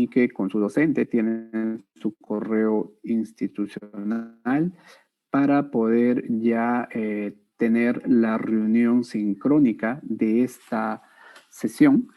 comunique con su docente, tienen su correo institucional para poder ya tener la reunión sincrónica de esta sesión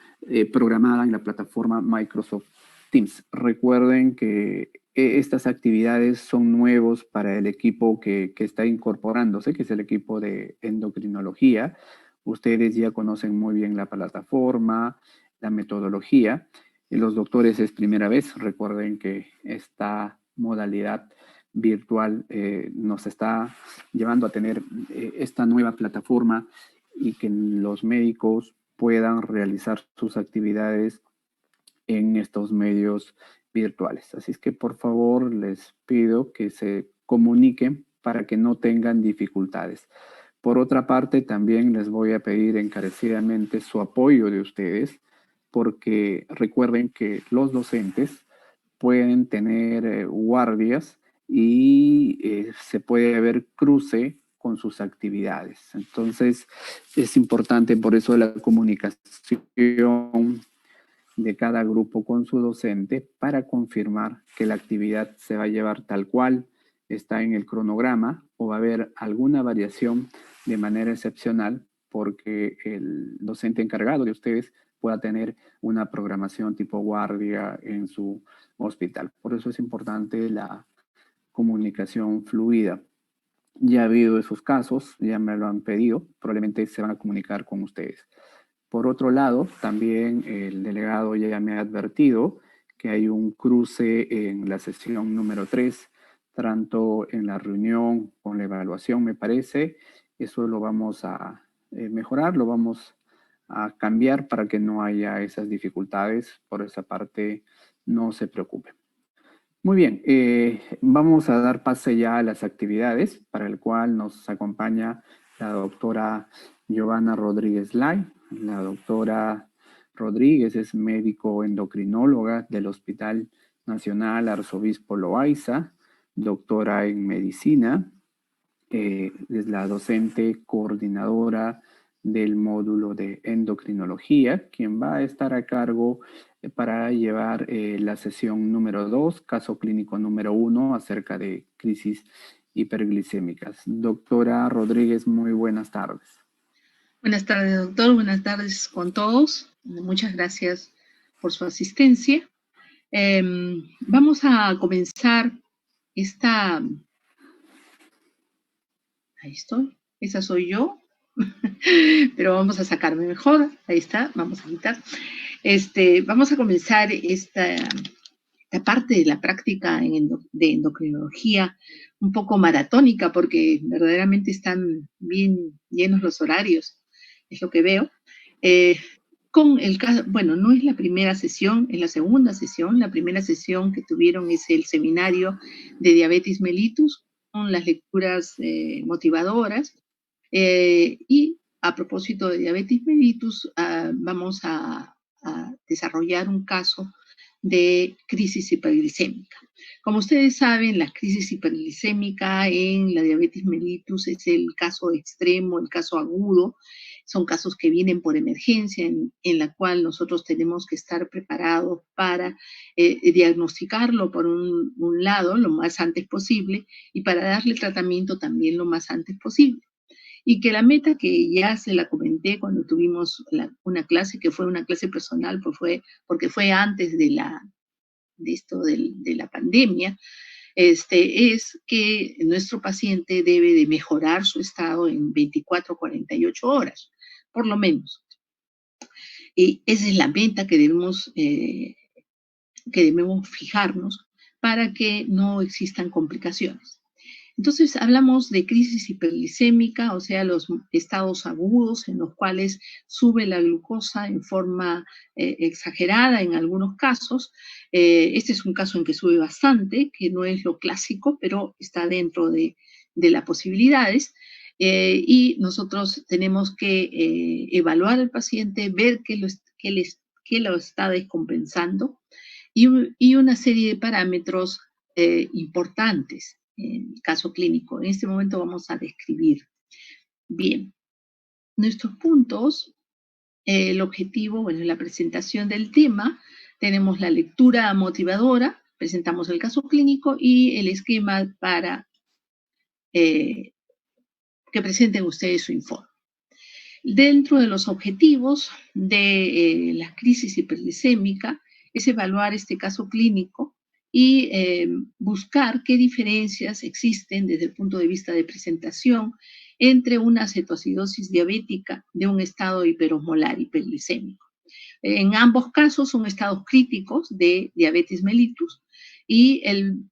programada en la plataforma Microsoft Teams. Recuerden que estas actividades son nuevos para el equipo que está incorporándose, que es el equipo de endocrinología. Ustedes ya conocen muy bien la plataforma, la metodología. Los doctores es primera vez. Recuerden que esta modalidad virtual nos está llevando a tener esta nueva plataforma y que los médicos puedan realizar sus actividades en estos medios virtuales. Así es que por favor les pido que se comuniquen para que no tengan dificultades. Por otra parte, también les voy a pedir encarecidamente su apoyo de ustedes, porque recuerden que los docentes pueden tener guardias y se puede haber cruce con sus actividades. Entonces, es importante por eso la comunicación de cada grupo con su docente para confirmar que la actividad se va a llevar tal cual está en el cronograma o va a haber alguna variación de manera excepcional porque el docente encargado de ustedes pueda tener una programación tipo guardia en su hospital. Por eso es importante la comunicación fluida. Ya ha habido esos casos, ya me lo han pedido, probablemente se van a comunicar con ustedes. Por otro lado, también el delegado ya me ha advertido que hay un cruce en la sesión número 3, tanto en la reunión con la evaluación, me parece. Eso lo vamos a mejorar, lo vamos a cambiar para que no haya esas dificultades. Por esa parte, no se preocupe. Muy bien, vamos a dar pase ya a las actividades, para el cual nos acompaña la doctora Giovanna Rodríguez Lai. La doctora Rodríguez es médico endocrinóloga del Hospital Nacional Arzobispo Loaiza, doctora en medicina, es la docente coordinadora del módulo de endocrinología, quien va a estar a cargo para llevar la sesión número 2, caso clínico número 1, acerca de crisis hiperglicémicas. Doctora Rodríguez, muy buenas tardes. Buenas tardes, doctor. Buenas tardes con todos. Muchas gracias por su asistencia. Vamos a comenzar esta... Ahí estoy. Esa soy yo. Pero vamos a sacarme mejor. Ahí está. Vamos a quitar. Vamos a comenzar esta parte de la práctica de endocrinología un poco maratónica porque verdaderamente están bien llenos los horarios, es lo que veo. Con el caso, bueno, no es la primera sesión, es la segunda sesión. La primera sesión que tuvieron es el seminario de diabetes mellitus con las lecturas motivadoras. Y a propósito de diabetes mellitus, vamos a desarrollar un caso de crisis hiperglicémica. Como ustedes saben, la crisis hiperglicémica en la diabetes mellitus es el caso extremo, el caso agudo. Son casos que vienen por emergencia, en la cual nosotros tenemos que estar preparados para diagnosticarlo por un lado lo más antes posible y para darle tratamiento también lo más antes posible. Y que la meta que ya se la comenté cuando tuvimos una clase, que fue una clase personal, porque fue antes de la pandemia, es que nuestro paciente debe de mejorar su estado en 24 a 48 horas, por lo menos. Y esa es la meta que debemos fijarnos para que no existan complicaciones. Entonces hablamos de crisis hiperglicémica, o sea, los estados agudos en los cuales sube la glucosa en forma exagerada en algunos casos. Este es un caso en que sube bastante, que no es lo clásico, pero está dentro de las posibilidades. Y nosotros tenemos que evaluar al paciente, ver qué lo está descompensando y una serie de parámetros importantes en el caso clínico. En este momento vamos a describir. Bien, nuestros puntos, el objetivo, bueno, la presentación del tema, Tenemos la lectura motivadora, presentamos el caso clínico y el esquema para que presenten ustedes su informe. Dentro de los objetivos de la crisis hiperglicémica es evaluar este caso clínico y buscar qué diferencias existen desde el punto de vista de presentación entre una cetoacidosis diabética de un estado hiperosmolar hiperglicémico. En ambos casos son estados críticos de diabetes mellitus y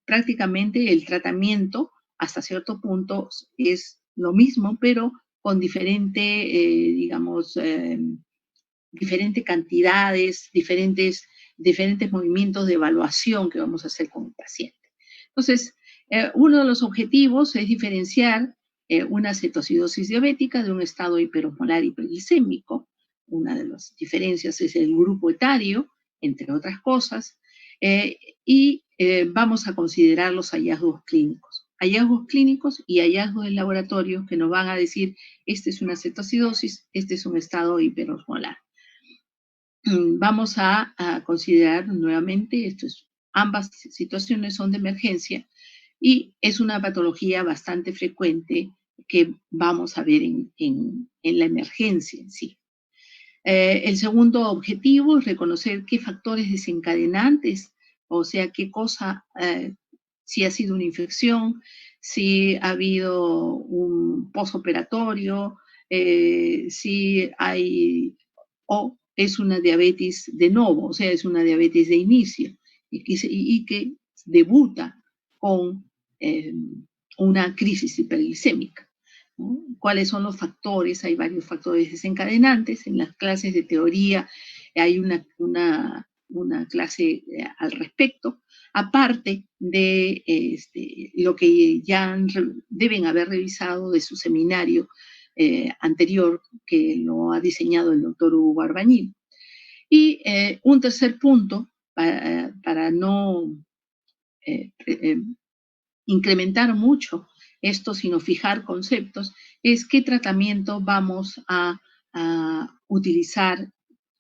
prácticamente el tratamiento hasta cierto punto es lo mismo, pero con diferentes cantidades, diferentes movimientos de evaluación que vamos a hacer con el paciente. Entonces, uno de los objetivos es diferenciar una cetoacidosis diabética de un estado hiperosmolar hiperglicémico. Una de las diferencias es el grupo etario, entre otras cosas, y vamos a considerar los hallazgos clínicos. Hallazgos clínicos y hallazgos de laboratorio que nos van a decir, esta es una cetoacidosis, este es un estado hiperosmolar. Vamos a considerar nuevamente, ambas situaciones son de emergencia y es una patología bastante frecuente que vamos a ver en la emergencia en sí. El segundo objetivo es reconocer qué factores desencadenantes, o sea, qué cosa, si ha sido una infección, si ha habido un posoperatorio, si hay, o es una diabetes de novo, o sea, es una diabetes de inicio, y que debuta con una crisis hiperglicémica, ¿no? ¿Cuáles son los factores? Hay varios factores desencadenantes. En las clases de teoría hay una clase al respecto, aparte de lo que ya deben haber revisado de su seminario anterior, que lo ha diseñado el doctor Hugo Arbañil. Y un tercer punto, para no incrementar mucho esto, sino fijar conceptos, es qué tratamiento vamos a utilizar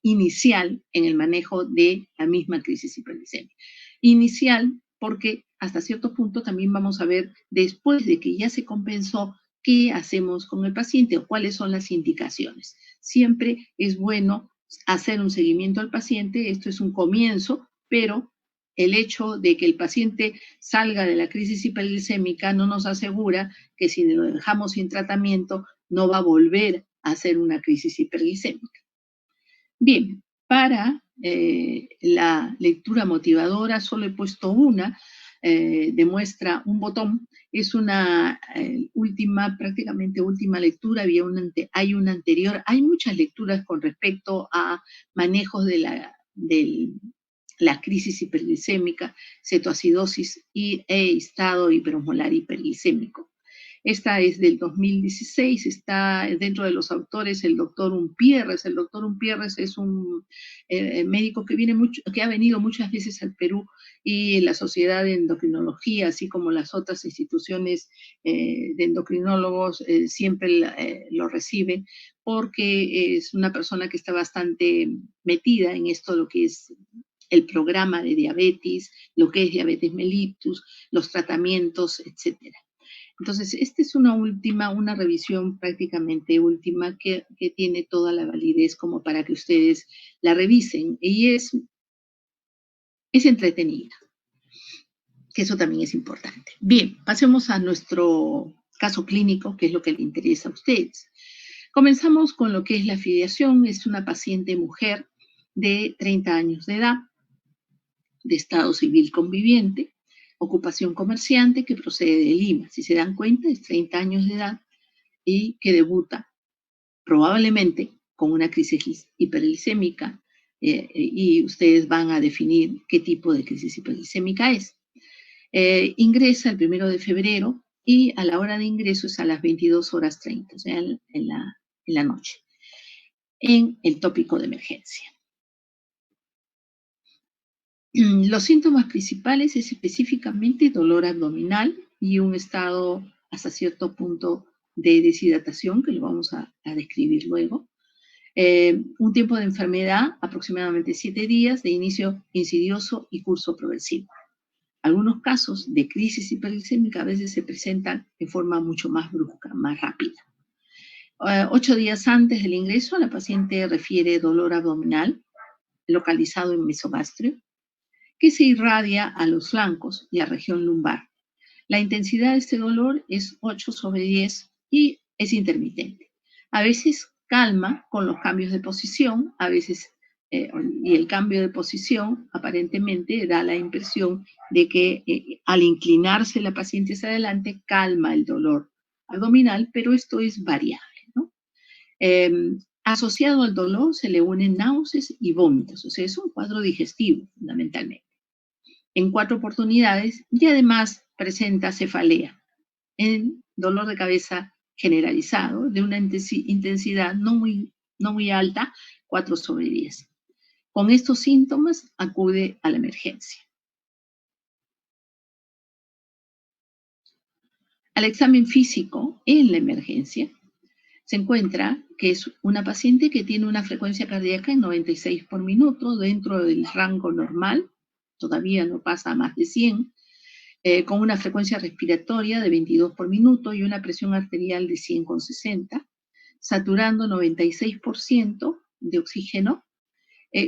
inicial en el manejo de la misma crisis hiperglicémica. Inicial porque hasta cierto punto también vamos a ver, después de que ya se compensó, qué hacemos con el paciente o cuáles son las indicaciones. Siempre es bueno hacer un seguimiento al paciente, esto es un comienzo, pero el hecho de que el paciente salga de la crisis hiperglicémica no nos asegura que si lo dejamos sin tratamiento no va a volver a hacer una crisis hiperglicémica. Bien, para la lectura motivadora solo he puesto una, demuestra un botón, es una prácticamente última lectura, hay una anterior, hay muchas lecturas con respecto a manejos de la crisis hiperglicémica, cetoacidosis e estado hiperosmolar hiperglicémico. Esta es del 2016, está dentro de los autores el doctor Umpierres. El doctor Umpierres es un médico que ha venido muchas veces al Perú y la Sociedad de Endocrinología, así como las otras instituciones de endocrinólogos, siempre lo reciben porque es una persona que está bastante metida en esto, lo que es el programa de diabetes, lo que es diabetes mellitus, los tratamientos, etcétera. Entonces, esta es una revisión prácticamente última que tiene toda la validez como para que ustedes la revisen. Y es entretenida, que eso también es importante. Bien, pasemos a nuestro caso clínico, que es lo que le interesa a ustedes. Comenzamos con lo que es la afiliación. Es una paciente mujer de 30 años de edad, de estado civil conviviente, ocupación comerciante, que procede de Lima. Si se dan cuenta, es 30 años de edad y que debuta probablemente con una crisis hiperglicémica y ustedes van a definir qué tipo de crisis hiperglicémica es. Ingresa el 1 de febrero y a la hora de ingreso es a las 22:30, o sea, en la noche, en el tópico de emergencia. Los síntomas principales es específicamente dolor abdominal y un estado hasta cierto punto de deshidratación, que lo vamos a describir luego. Un tiempo de enfermedad, aproximadamente 7 días, de inicio insidioso y curso progresivo. Algunos casos de crisis hiperglicémica a veces se presentan de forma mucho más brusca, más rápida. 8 días antes del ingreso, la paciente refiere dolor abdominal localizado en mesogastrio, que se irradia a los flancos y a región lumbar. La intensidad de este dolor es 8/10 y es intermitente. A veces calma con los cambios de posición, a veces, y el cambio de posición aparentemente da la impresión de que al inclinarse la paciente hacia adelante calma el dolor abdominal, pero esto es variable, ¿no? Asociado al dolor se le unen náuseas y vómitos, o sea, es un cuadro digestivo fundamentalmente, en 4 oportunidades, y además presenta cefalea, en dolor de cabeza generalizado, de una intensidad no muy alta, 4/10. Con estos síntomas acude a la emergencia. Al examen físico en la emergencia, se encuentra que es una paciente que tiene una frecuencia cardíaca en 96 por minuto, dentro del rango normal, todavía no pasa a más de 100, con una frecuencia respiratoria de 22 por minuto y una presión arterial de 100/60, saturando 96% de oxígeno,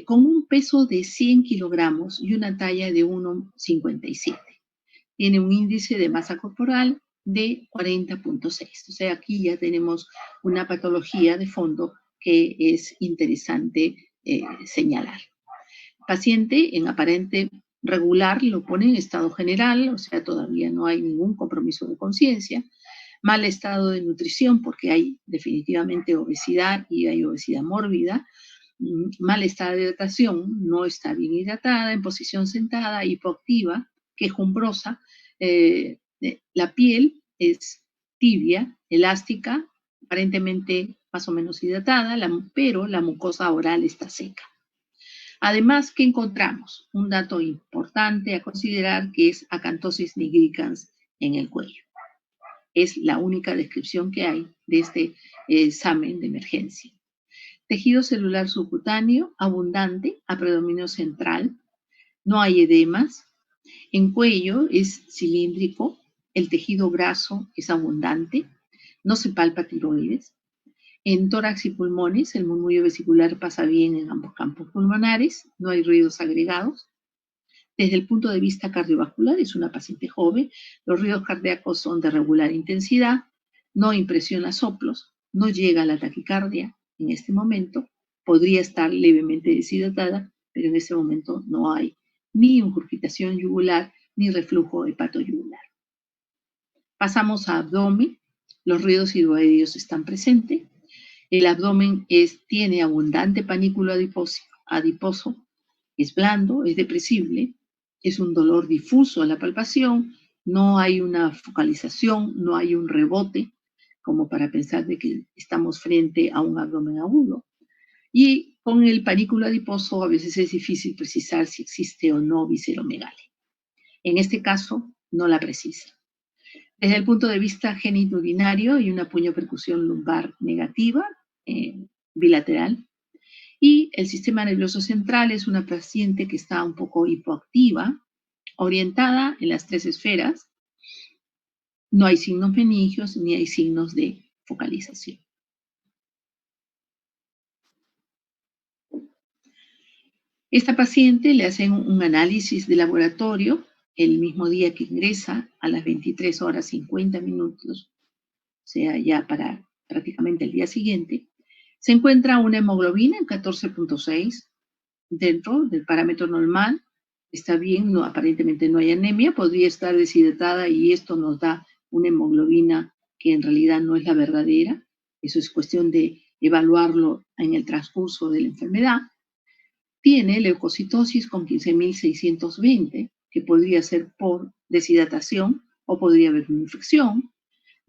con un peso de 100 kilogramos y una talla de 1,57. Tiene un índice de masa corporal de 40.6. O sea, aquí ya tenemos una patología de fondo que es interesante señalar. Paciente en aparente regular lo pone en estado general, o sea, todavía no hay ningún compromiso de conciencia. Mal estado de nutrición, porque hay definitivamente obesidad y hay obesidad mórbida. Mal estado de hidratación, no está bien hidratada, en posición sentada, hipoactiva, quejumbrosa. La piel es tibia, elástica, aparentemente más o menos hidratada, pero la mucosa oral está seca. Además, ¿qué encontramos? Un dato importante a considerar, que es acantosis nigricans en el cuello. Es la única descripción que hay de este examen de emergencia. Tejido celular subcutáneo abundante a predominio central, no hay edemas. En cuello es cilíndrico, el tejido graso es abundante, no se palpa tiroides. En tórax y pulmones, el murmullo vesicular pasa bien en ambos campos pulmonares, no hay ruidos agregados. Desde el punto de vista cardiovascular, es una paciente joven, los ruidos cardíacos son de regular intensidad, no impresiona soplos, no llega a la taquicardia en este momento, podría estar levemente deshidratada, pero en este momento no hay ni ingurgitación yugular ni reflujo hepatoyugular. Pasamos a abdomen, los ruidos hipoidios están presentes. El abdomen tiene abundante panículo adiposo, es blando, es depresible, es un dolor difuso a la palpación, no hay una focalización, no hay un rebote, como para pensar de que estamos frente a un abdomen agudo. Y con el panículo adiposo a veces es difícil precisar si existe o no visceromegalia. En este caso, no la precisa. Desde el punto de vista genitourinario, hay una puñopercusión lumbar negativa, bilateral, y el sistema nervioso central es una paciente que está un poco hipoactiva, orientada en las 3 esferas. No hay signos meningios ni hay signos de focalización. Esta paciente le hacen un análisis de laboratorio el mismo día que ingresa, a las 23 horas 50 minutos, o sea, ya para prácticamente el día siguiente. Se encuentra una hemoglobina en 14.6 dentro del parámetro normal. Está bien, no, aparentemente no hay anemia, podría estar deshidratada y esto nos da una hemoglobina que en realidad no es la verdadera. Eso es cuestión de evaluarlo en el transcurso de la enfermedad. Tiene leucocitosis con 15.620, que podría ser por deshidratación o podría haber una infección.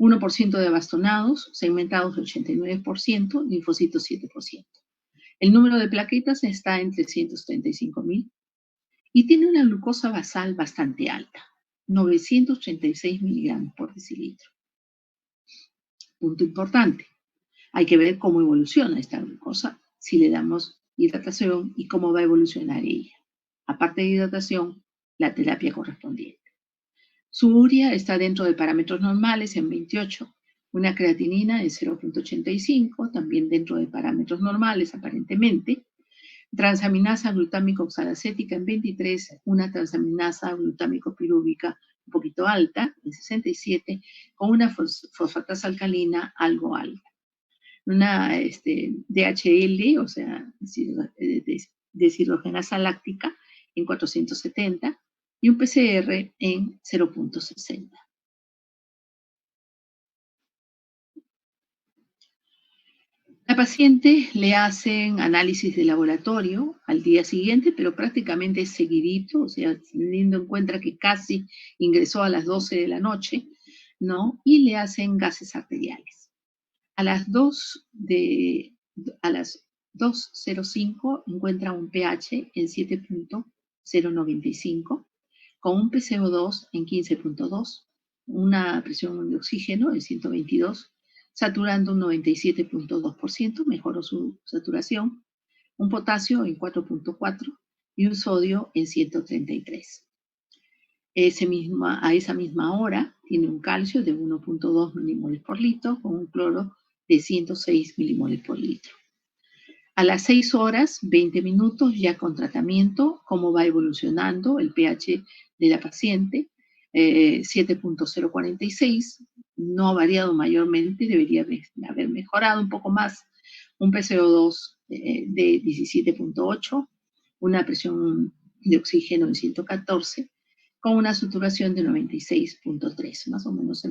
1% de abastonados, segmentados 89%, linfocitos 7%. El número de plaquetas está en 335.000 y tiene una glucosa basal bastante alta, 986 miligramos por decilitro. Punto importante, hay que ver cómo evoluciona esta glucosa. si le damos hidratación y cómo va a evolucionar ella. Aparte de hidratación, la terapia correspondiente. Su urea está dentro de parámetros normales en 28, una creatinina de 0.85, también dentro de parámetros normales aparentemente, transaminasa glutámico oxalacética en 23, una transaminasa glutámico pirúvica un poquito alta, en 67, con una fosfatasa alcalina algo alta. Una DHL, o sea, deshidrogenasa láctica en 470 y un PCR en 0.60. La paciente le hacen análisis de laboratorio al día siguiente, pero prácticamente es seguidito, o sea, teniendo en cuenta que casi ingresó a las 12 de la noche, ¿no? Y le hacen gases arteriales. A las 2:05 encuentra un pH en 7.095, con un PCO2 en 15.2, una presión de oxígeno en 122, saturando un 97.2%, mejoró su saturación, un potasio en 4.4 y un sodio en 133. A esa misma hora tiene un calcio de 1.2 milimoles por litro con un cloro de 106 milimoles por litro. A las 6 horas, 20 minutos, ya con tratamiento, cómo va evolucionando el pH de la paciente, 7.046, no ha variado mayormente, debería haber mejorado un poco más, un PCO2 de 17.8, una presión de oxígeno de 114, con una saturación de 96.3, más o menos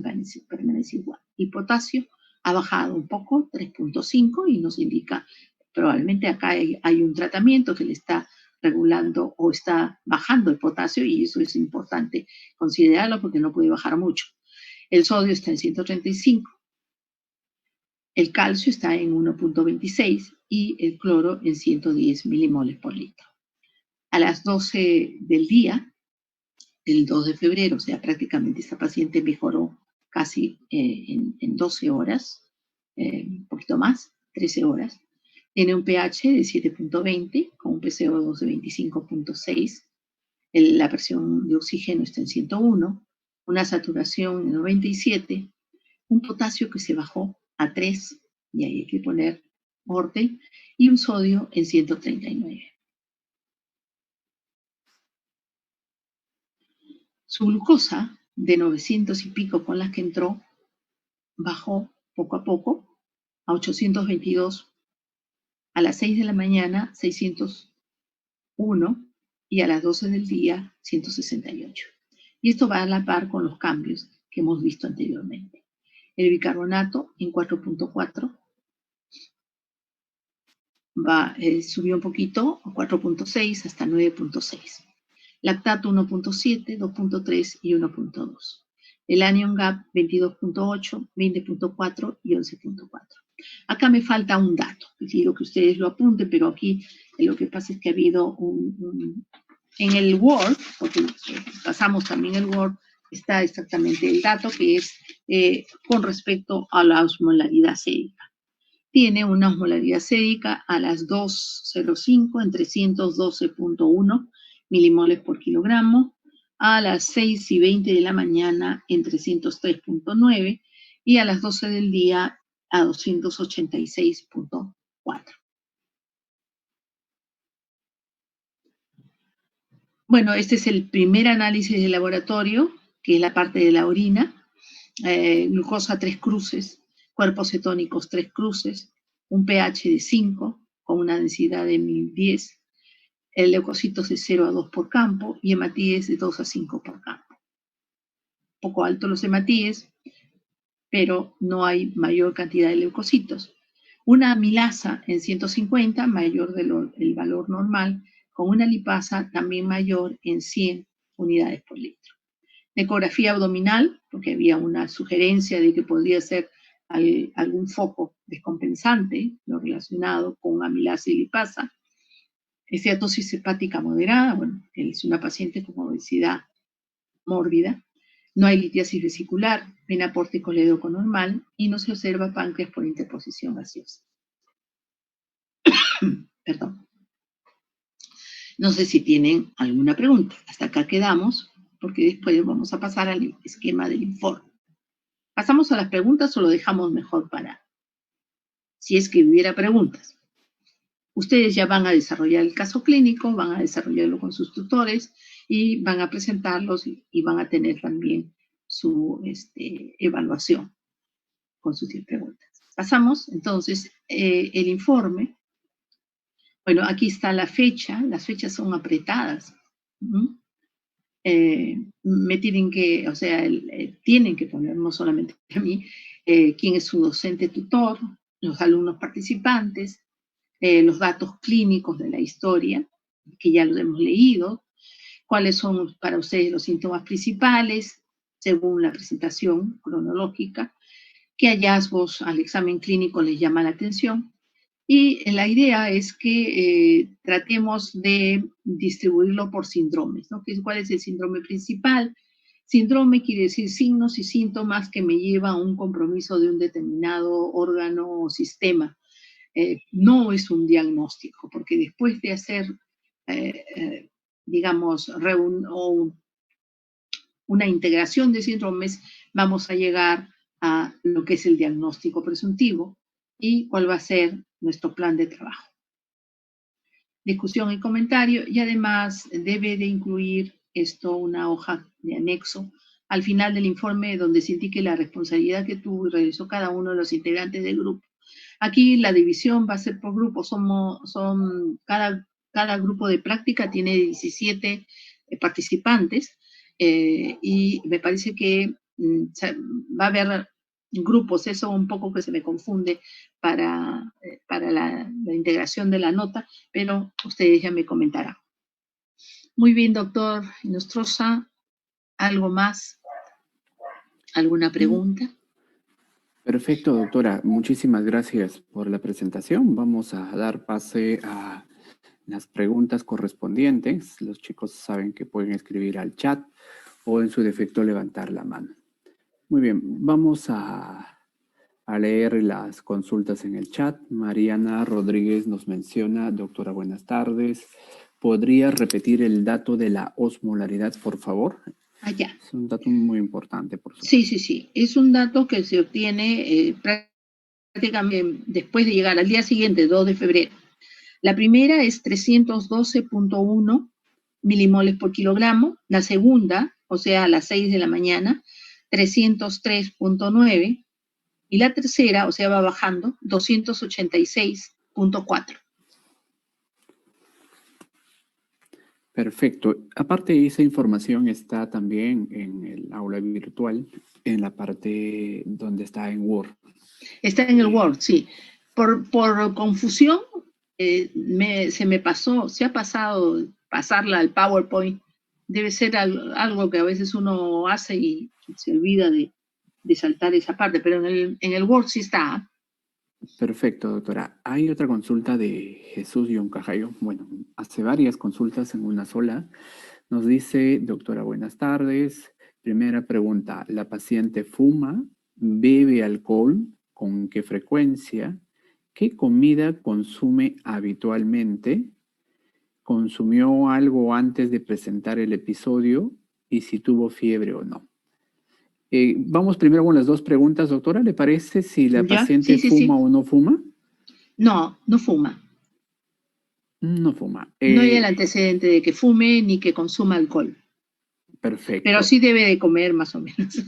permanece igual. Y potasio ha bajado un poco, 3.5, y nos indica probablemente acá hay un tratamiento que le está regulando o está bajando el potasio, y eso es importante considerarlo porque no puede bajar mucho. El sodio está en 135, el calcio está en 1.26 y el cloro en 110 milimoles por litro. A las 12 del día, el 2 de febrero, o sea, prácticamente esta paciente mejoró casi en 12 horas, un poquito más, 13 horas. Tiene un pH de 7.20 con un PCO2 de 25.6. La presión de oxígeno está en 101, una saturación de 97, un potasio que se bajó a 3, y ahí hay que poner orden, y un sodio en 139. Su glucosa, de 900 y pico con las que entró, bajó poco a poco a 822, a las 6 de la mañana 601 y a las 12 del día 168. Y esto va a la par con los cambios que hemos visto anteriormente. El bicarbonato en 4.4 subió un poquito a 4.6 hasta 9.6. Lactato 1.7, 2.3 y 1.2. El anion gap 22.8, 20.4 y 11.4. Acá me falta un dato, quiero que ustedes lo apunten, pero aquí lo que pasa es que ha habido en el Word, porque pasamos también el Word, está exactamente el dato que es con respecto a la osmolaridad sérica. Tiene una osmolaridad sérica a las 2:05 en 312.1 milimoles por kilogramo, a las 6:20 de la mañana en 303.9 y a las 12 del día a 286.4. Bueno, este es el primer análisis de laboratorio, que es la parte de la orina. Glucosa 3 cruces, cuerpos cetónicos 3 cruces, un pH de 5 con una densidad de 1010, leucocitos de 0 a 2 por campo y hematíes de 2 a 5 por campo. Un poco alto los hematíes, pero no hay mayor cantidad de leucocitos. Una amilasa en 150, mayor del valor normal, con una lipasa también mayor en 100 unidades por litro. Ecografía abdominal, porque había una sugerencia de que podría ser algún foco descompensante, lo relacionado con amilasa y lipasa. Esteatosis hepática moderada, bueno, es una paciente con obesidad mórbida. No hay litiasis vesicular, vena pórtico-ledoco normal y no se observa páncreas por interposición gaseosa. Perdón. No sé si tienen alguna pregunta. Hasta acá quedamos, porque después vamos a pasar al esquema del informe. ¿Pasamos a las preguntas o lo dejamos mejor para si es que hubiera preguntas? Ustedes ya van a desarrollar el caso clínico, van a desarrollarlo con sus tutores y van a presentarlos y van a tener también su evaluación con sus 10 preguntas. Pasamos entonces el informe. Bueno, aquí está la fecha, las fechas son apretadas. Me tienen que, o sea, tienen que poner, no solamente a mí, quién es su docente tutor, los alumnos participantes, los datos clínicos de la historia, que ya los hemos leído, cuáles son para ustedes los síntomas principales, según la presentación cronológica, qué hallazgos al examen clínico les llama la atención. Y la idea es que tratemos de distribuirlo por síndromes, ¿no? ¿Cuál es el síndrome principal? Síndrome quiere decir signos y síntomas que me llevan a un compromiso de un determinado órgano o sistema. No es un diagnóstico, porque después de hacer, digamos, una integración de síndromes, vamos a llegar a lo que es el diagnóstico presuntivo y cuál va a ser nuestro plan de trabajo. Discusión y comentario, y además debe de incluir esto una hoja de anexo al final del informe donde se indique la responsabilidad que tuvo y realizó cada uno de los integrantes del grupo. Aquí la división va a ser por grupos, cada grupo de práctica tiene 17 participantes y me parece que va a haber grupos, eso un poco que se me confunde para la integración de la nota, pero ustedes ya me comentarán. Muy bien, doctor Inostroza, ¿algo más? ¿Alguna pregunta? Perfecto, doctora. Muchísimas gracias por la presentación. Vamos a dar pase a las preguntas correspondientes. Los chicos saben que pueden escribir al chat o en su defecto levantar la mano. Muy bien, vamos a leer las consultas en el chat. Mariana Rodríguez nos menciona, doctora, buenas tardes. ¿Podría repetir el dato de la osmolaridad, por favor? Allá. Es un dato muy importante, por supuesto. Sí. Es un dato que se obtiene prácticamente después de llegar al día siguiente, 2 de febrero. La primera es 312.1 milimoles por kilogramo. La segunda, o sea, a las 6 de la mañana, 303.9. Y la tercera, o sea, va bajando, 286.4. Perfecto. Aparte, esa información está también en el aula virtual, en la parte donde está en Word. Está en el Word, sí. Por confusión, se ha pasado pasarla al PowerPoint. Debe ser algo que a veces uno hace y se olvida de saltar esa parte, pero en el Word sí está. Perfecto, doctora. Hay otra consulta de Jesús Yoncajayo. Bueno, hace varias consultas en una sola. Nos dice, doctora, buenas tardes. Primera pregunta, ¿la paciente fuma, bebe alcohol? ¿Con qué frecuencia? ¿Qué comida consume habitualmente? ¿Consumió algo antes de presentar el episodio? ¿Y si tuvo fiebre o no? Vamos primero con las dos preguntas, doctora. ¿Le parece si la paciente fuma o no fuma? No, no fuma. No fuma. No hay el antecedente de que fume ni que consuma alcohol. Perfecto. Pero sí debe de comer más o menos.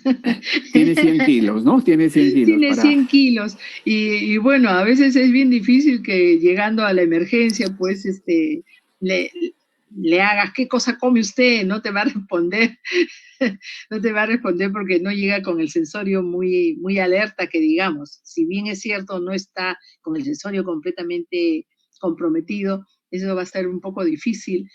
Tiene 100 kilos, ¿no? Tiene 100 kilos. Tiene 100 kilos. Y bueno, a veces es bien difícil que llegando a la emergencia, pues, le hagas, ¿qué cosa come usted? No te va a responder. No te va a responder porque no llega con el sensorio muy, muy alerta, que digamos. Si bien es cierto, no está con el sensorio completamente comprometido, eso va a ser un poco difícil,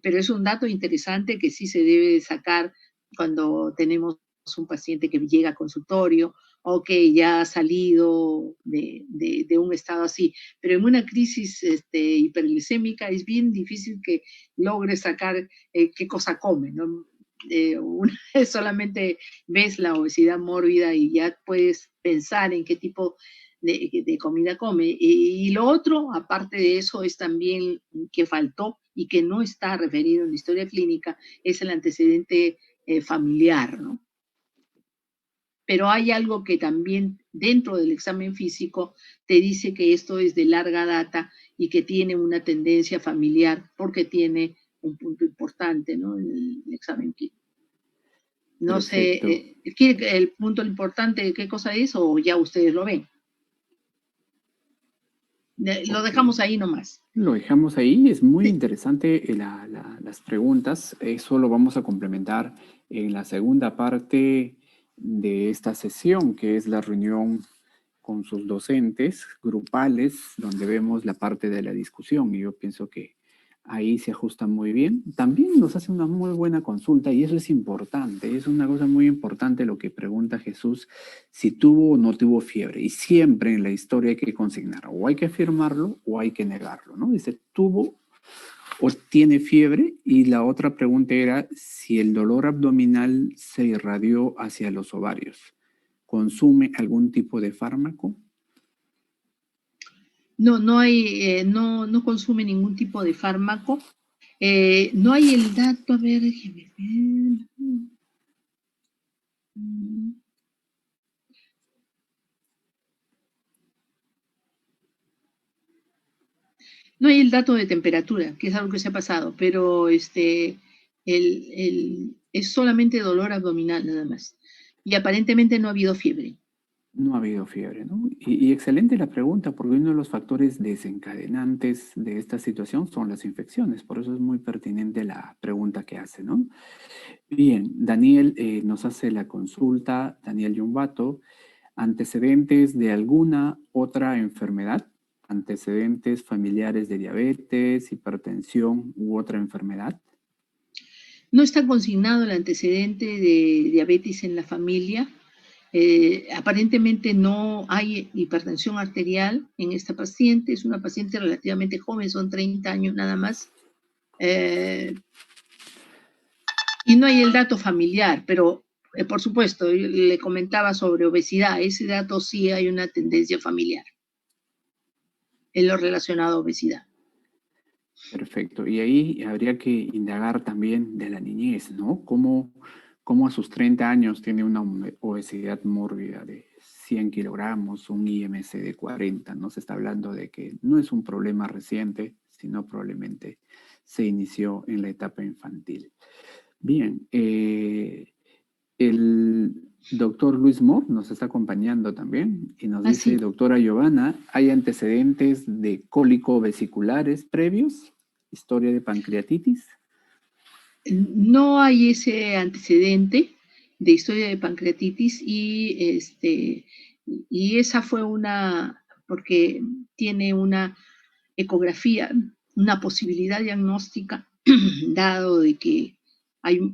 pero es un dato interesante que sí se debe sacar cuando tenemos un paciente que llega a consultorio o que ya ha salido de un estado así. Pero en una crisis hiperglicémica es bien difícil que logre sacar qué cosa come, ¿no? Solamente ves la obesidad mórbida y ya puedes pensar en qué tipo de comida come. Y lo otro, aparte de eso, es también que faltó y que no está referido en la historia clínica, es el antecedente familiar, ¿no? Pero hay algo que también dentro del examen físico te dice que esto es de larga data y que tiene una tendencia familiar porque tiene un punto importante, ¿no? En el examen clínico. No Perfecto. sé, ¿quiere el punto importante qué cosa es o ya ustedes lo ven? Lo Ok. dejamos ahí nomás. Lo dejamos ahí. Es muy Sí. interesante las preguntas. Eso lo vamos a complementar en la segunda parte de esta sesión, que es la reunión con sus docentes grupales, donde vemos la parte de la discusión. Y yo pienso que ahí se ajusta muy bien. También nos hace una muy buena consulta y eso es importante. Es una cosa muy importante lo que pregunta Jesús, si tuvo o no tuvo fiebre. Y siempre en la historia hay que consignar, o hay que afirmarlo o hay que negarlo, ¿no? Dice, tuvo o tiene fiebre. Y la otra pregunta era si el dolor abdominal se irradió hacia los ovarios. ¿Consume algún tipo de fármaco? No, no hay, no consume ningún tipo de fármaco. No hay el dato, a ver, déjeme ver. No hay el dato de temperatura, que es algo que se ha pasado, pero es solamente dolor abdominal nada más. Y aparentemente no ha habido fiebre. No ha habido fiebre, ¿no? Y excelente la pregunta, porque uno de los factores desencadenantes de esta situación son las infecciones. Por eso es muy pertinente la pregunta que hace, ¿no? Bien, Daniel nos hace la consulta, Daniel Yumbato, antecedentes de alguna otra enfermedad, antecedentes familiares de diabetes, hipertensión u otra enfermedad. No está consignado el antecedente de diabetes en la familia. Aparentemente no hay hipertensión arterial en esta paciente. Es una paciente relativamente joven, son 30 años nada más. Y no hay el dato familiar, pero por supuesto, yo le comentaba sobre obesidad. Ese dato sí hay una tendencia familiar en lo relacionado a obesidad. Perfecto. Y ahí habría que indagar también de la niñez, ¿no? ¿Cómo a sus 30 años tiene una obesidad mórbida de 100 kilogramos, un IMC de 40? No se está hablando de que no es un problema reciente, sino probablemente se inició en la etapa infantil. Bien, el doctor Luis Moore nos está acompañando también y nos dice, Así, doctora Giovanna, ¿hay antecedentes de cólico vesiculares previos? ¿Historia de pancreatitis? no hay ese antecedente de historia de pancreatitis y esa fue porque tiene una ecografía, una posibilidad diagnóstica, dado de que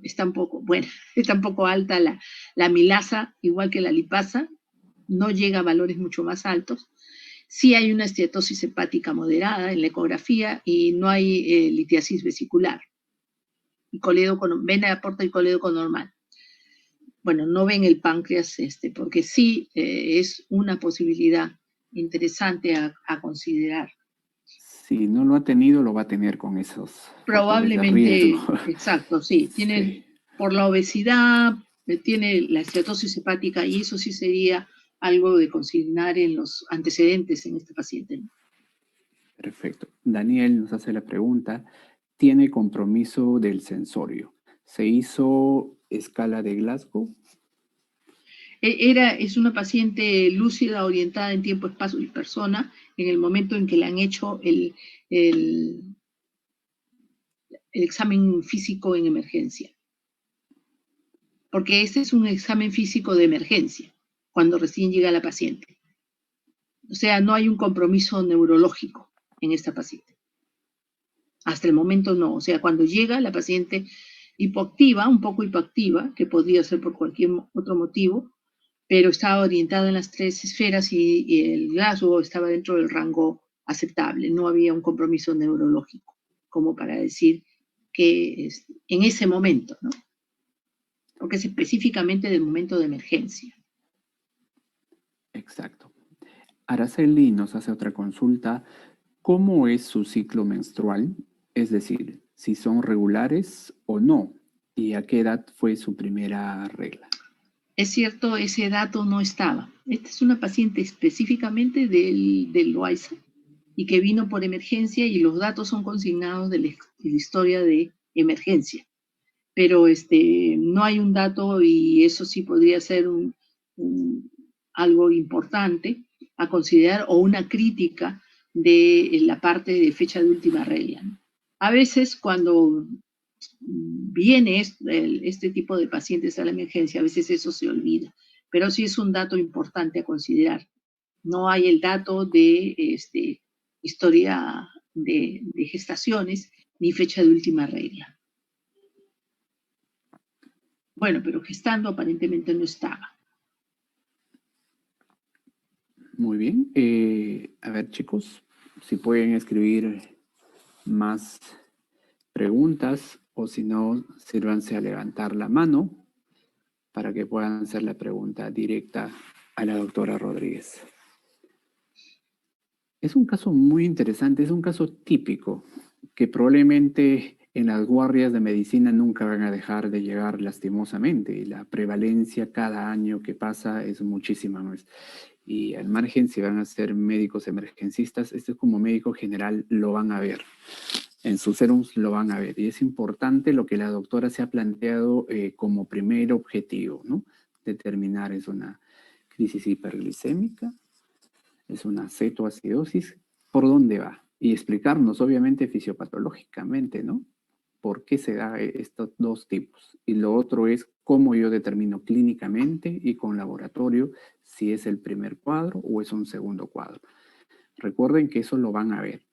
está un poco, bueno, está un poco alta la milasa, igual que la lipasa, no llega a valores mucho más altos. Sí hay una esteatosis hepática moderada en la ecografía y no hay litiasis vesicular. Y vena de aporte y colédoco normal. Bueno, no ven el páncreas porque sí es una posibilidad interesante a considerar. Si no lo ha tenido, lo va a tener con esos factores de riesgo. Probablemente, exacto, sí. Tiene Sí, por la obesidad, tiene la esteatosis hepática y eso sí sería algo de consignar en los antecedentes en este paciente, ¿no? perfecto. Daniel nos hace la pregunta, ¿tiene compromiso del sensorio? ¿Se hizo escala de Glasgow? Es una paciente lúcida, orientada en tiempo, espacio y persona en el momento en que le han hecho el examen físico en emergencia. Porque este es un examen físico de emergencia, cuando recién llega la paciente. O sea, no hay un compromiso neurológico en esta paciente. Hasta el momento no. O sea, cuando llega la paciente hipoactiva, un poco hipoactiva, que podría ser por cualquier otro motivo, pero estaba orientada en las tres esferas y el Glasgow estaba dentro del rango aceptable. No había un compromiso neurológico, como para decir que en ese momento, ¿no? Porque es específicamente del momento de emergencia. Exacto. Araceli nos hace otra consulta. ¿Cómo es su ciclo menstrual? Es decir, si son regulares o no. ¿Y a qué edad fue su primera regla? Es cierto, ese dato no estaba. Esta es una paciente específicamente del Loaiza y que vino por emergencia y los datos son consignados de la historia de emergencia. Pero no hay un dato y eso sí podría ser algo importante a considerar o una crítica de la parte de fecha de última regla, ¿no? A veces cuando viene este tipo de pacientes a la emergencia, a veces eso se olvida, pero sí es un dato importante a considerar. No hay el dato de historia de gestaciones ni fecha de última regla. Bueno, pero gestando aparentemente no estaba. Muy bien. A ver, chicos, si pueden escribir más preguntas o si no, sírvanse a levantar la mano para que puedan hacer la pregunta directa a la doctora Rodríguez. Es un caso muy interesante, es un caso típico que probablemente en las guardias de medicina nunca van a dejar de llegar lastimosamente y la prevalencia cada año que pasa es muchísima más. Y al margen, si van a ser médicos emergencistas, este como médico general lo van a ver. En sus serums lo van a ver. Y es importante lo que la doctora se ha planteado como primer objetivo, ¿no? Determinar, es una crisis hiperglicémica, es una cetoacidosis, ¿por dónde va? Y explicarnos, obviamente, fisiopatológicamente, ¿no? ¿Por qué se da estos dos tipos? Y lo otro es cómo yo determino clínicamente y con laboratorio si es el primer cuadro o es un segundo cuadro. Recuerden que eso lo van a ver.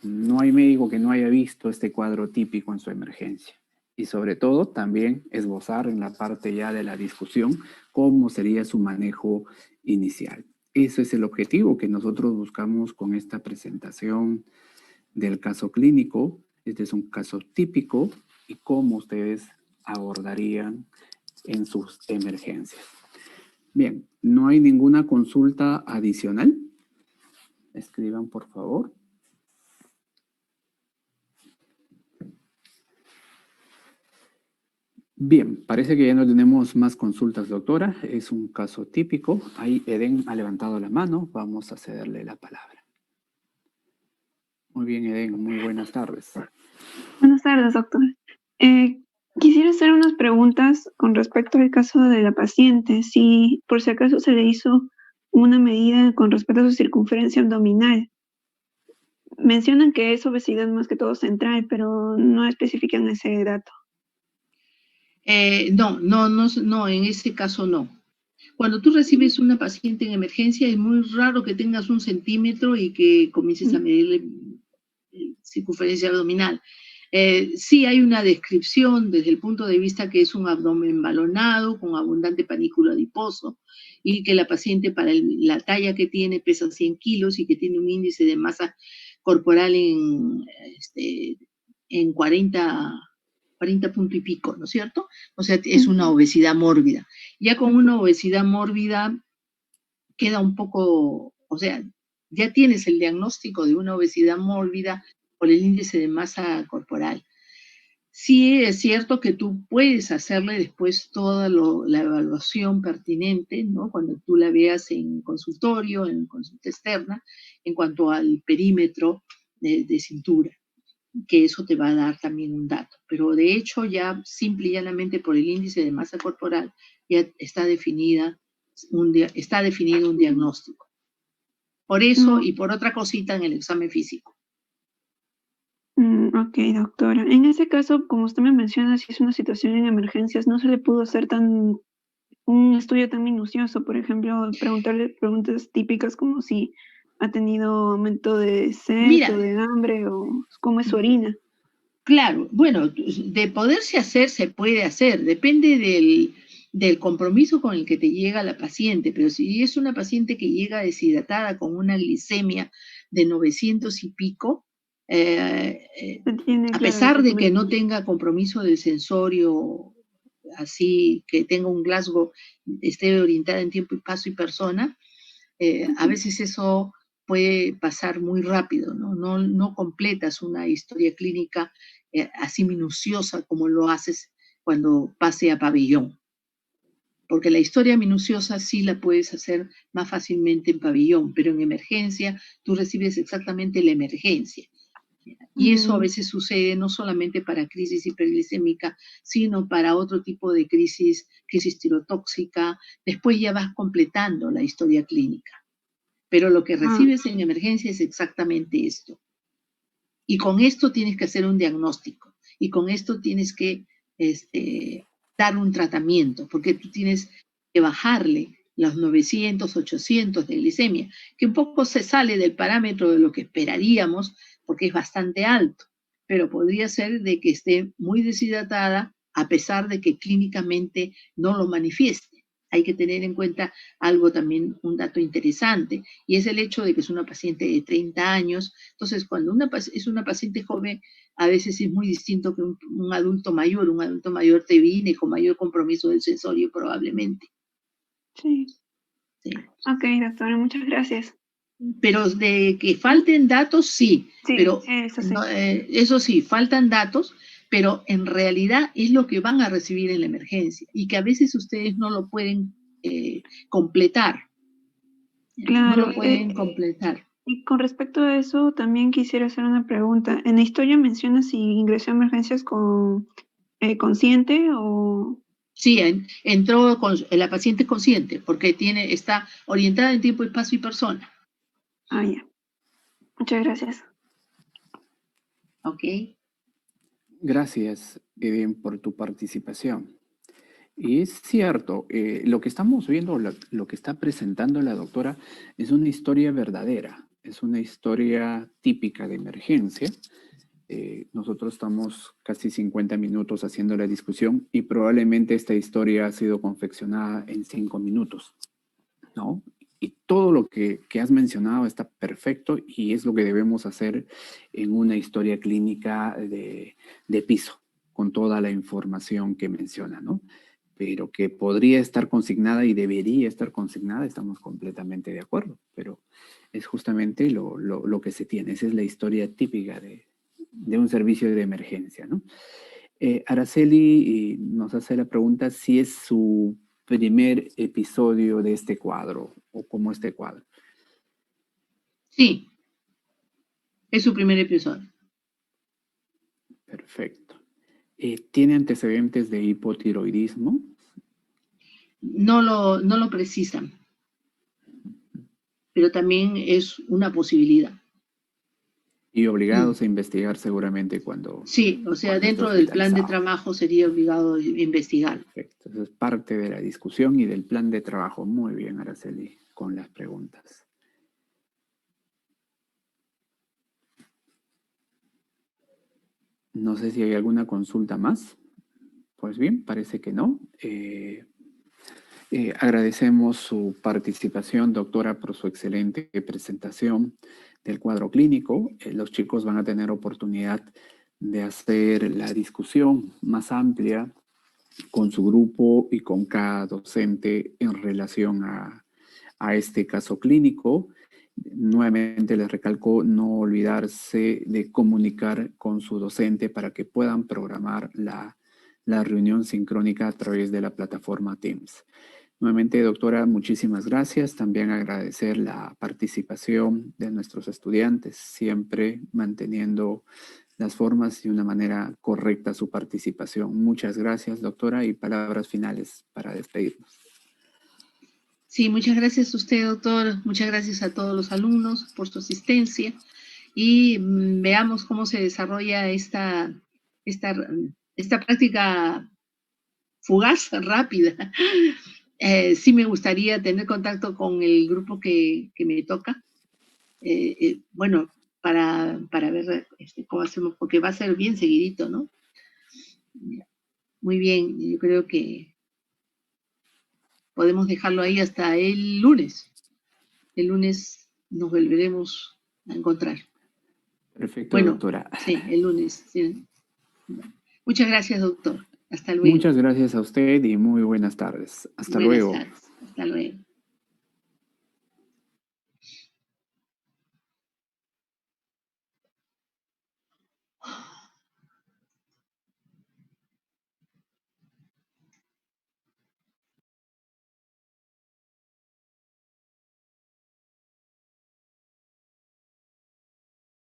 No hay médico que no haya visto este cuadro típico en su emergencia. Y sobre todo también esbozar en la parte ya de la discusión cómo sería su manejo inicial. Ese es el objetivo que nosotros buscamos con esta presentación del caso clínico. Este es un caso típico y cómo ustedes abordarían en sus emergencias. Bien, ¿no hay ninguna consulta adicional? Escriban, por favor. Bien, parece que ya no tenemos más consultas, doctora. Es un caso típico. Ahí Eden ha levantado la mano. Vamos a cederle la palabra. Muy bien, Eden. Muy buenas tardes. Buenas tardes, doctor. Quisiera hacer unas preguntas con respecto al caso de la paciente. Si por si acaso se le hizo una medida con respecto a su circunferencia abdominal. Mencionan que es obesidad más que todo central, pero no especifican ese dato. No, en ese caso no. Cuando tú recibes una paciente en emergencia, es muy raro que tengas 1 centímetro y que comiences a medirle circunferencia abdominal. Sí hay una descripción desde el punto de vista que es un abdomen balonado con abundante panículo adiposo y que la paciente para la talla que tiene pesa 100 kilos y que tiene un índice de masa corporal en 40 punto y pico, ¿no es cierto? O sea, es una obesidad mórbida. Ya con una obesidad mórbida queda un poco, o sea, ya tienes el diagnóstico de una obesidad mórbida por el índice de masa corporal. Sí es cierto que tú puedes hacerle después toda la evaluación pertinente, ¿no? Cuando tú la veas en consultorio, en consulta externa, en cuanto al perímetro de cintura, que eso te va a dar también un dato. Pero de hecho ya simple y llanamente por el índice de masa corporal ya está definido un diagnóstico. Por eso y por otra cosita en el examen físico. Ok, doctora. En ese caso, como usted me menciona, si es una situación en emergencias, no se le pudo hacer un estudio tan minucioso, por ejemplo, preguntarle preguntas típicas como si ha tenido aumento de sed o de hambre o cómo es su orina. Claro, bueno, de poderse hacer, se puede hacer, depende del compromiso con el que te llega la paciente, pero si es una paciente que llega deshidratada con una glicemia de 900 y pico, a pesar de que no tenga compromiso del sensorio, así que tenga un Glasgow, esté orientada en tiempo y paso y persona, A veces eso puede pasar muy rápido, ¿no? No completas una historia clínica así minuciosa como lo haces cuando pase a pabellón. Porque la historia minuciosa sí la puedes hacer más fácilmente en pabellón, pero en emergencia tú recibes exactamente la emergencia. Y eso a veces sucede no solamente para crisis hiperglicémica, sino para otro tipo de crisis tirotóxica. Después ya vas completando la historia clínica. Pero lo que recibes en emergencia es exactamente esto. Y con esto tienes que hacer un diagnóstico. Y con esto tienes que dar un tratamiento, porque tú tienes que bajarle los 900, 800 de glicemia, que un poco se sale del parámetro de lo que esperaríamos, porque es bastante alto, pero podría ser de que esté muy deshidratada a pesar de que clínicamente no lo manifieste. Hay que tener en cuenta algo también, un dato interesante, y es el hecho de que es una paciente de 30 años. Entonces, cuando es una paciente joven, a veces es muy distinto que un adulto mayor. Un adulto mayor te viene con mayor compromiso del sensorio probablemente. Sí. Sí. Ok, doctora, muchas gracias. Pero de que falten datos, sí. Sí, pero eso sí. No, eso sí, faltan datos, pero en realidad es lo que van a recibir en la emergencia y que a veces ustedes no lo pueden completar. Claro. No lo pueden completar. Y con respecto a eso, también quisiera hacer una pregunta. En la historia menciona si ingresó a emergencias consciente o... Sí, entró con la paciente consciente porque está orientada en tiempo, espacio y persona. Ah, ya. Muchas gracias. Ok. Gracias, Eden, por tu participación. Y es cierto, lo que estamos viendo, lo que está presentando la doctora, es una historia verdadera, es una historia típica de emergencia. Nosotros estamos casi 50 minutos haciendo la discusión y probablemente esta historia ha sido confeccionada en 5 minutos, ¿no? Y todo lo que has mencionado está perfecto y es lo que debemos hacer en una historia clínica de piso, con toda la información que menciona, ¿no? Pero que podría estar consignada y debería estar consignada, estamos completamente de acuerdo, pero es justamente lo que se tiene. Esa es la historia típica de un servicio de emergencia, ¿no? Araceli nos hace la pregunta si es su primer episodio de este cuadro o como este cuadro. Sí, es su primer episodio. Perfecto. ¿Tiene antecedentes de hipotiroidismo? No lo precisan, pero también es una posibilidad. Y obligados a investigar seguramente cuando... Sí, o sea, cuando esté dentro del plan de hospitalizado. trabajo sería obligado a investigar. Perfecto. Eso es parte de la discusión y del plan de trabajo. Muy bien, Araceli, con las preguntas. No sé si hay alguna consulta más. Pues bien, parece que no. Agradecemos su participación, doctora, por su excelente presentación del cuadro clínico. Los chicos van a tener oportunidad de hacer la discusión más amplia con su grupo y con cada docente en relación a este caso clínico. Nuevamente les recalco no olvidarse de comunicar con su docente para que puedan programar la reunión sincrónica a través de la plataforma Teams. Nuevamente, doctora, muchísimas gracias. También agradecer la participación de nuestros estudiantes, siempre manteniendo las formas y una manera correcta su participación. Muchas gracias, doctora, y palabras finales para despedirnos. Sí, muchas gracias a usted, doctor. Muchas gracias a todos los alumnos por su asistencia y veamos cómo se desarrolla esta práctica fugaz, rápida. Sí me gustaría tener contacto con el grupo que me toca. Bueno, para ver cómo hacemos, porque va a ser bien seguidito, ¿no? Muy bien, yo creo que podemos dejarlo ahí hasta el lunes. El lunes nos volveremos a encontrar. Perfecto, Bueno, doctora. sí, el lunes. Sí. Muchas gracias, doctor. Hasta luego. Muchas gracias a usted y muy buenas tardes. Hasta Buenas luego. tardes. Hasta luego.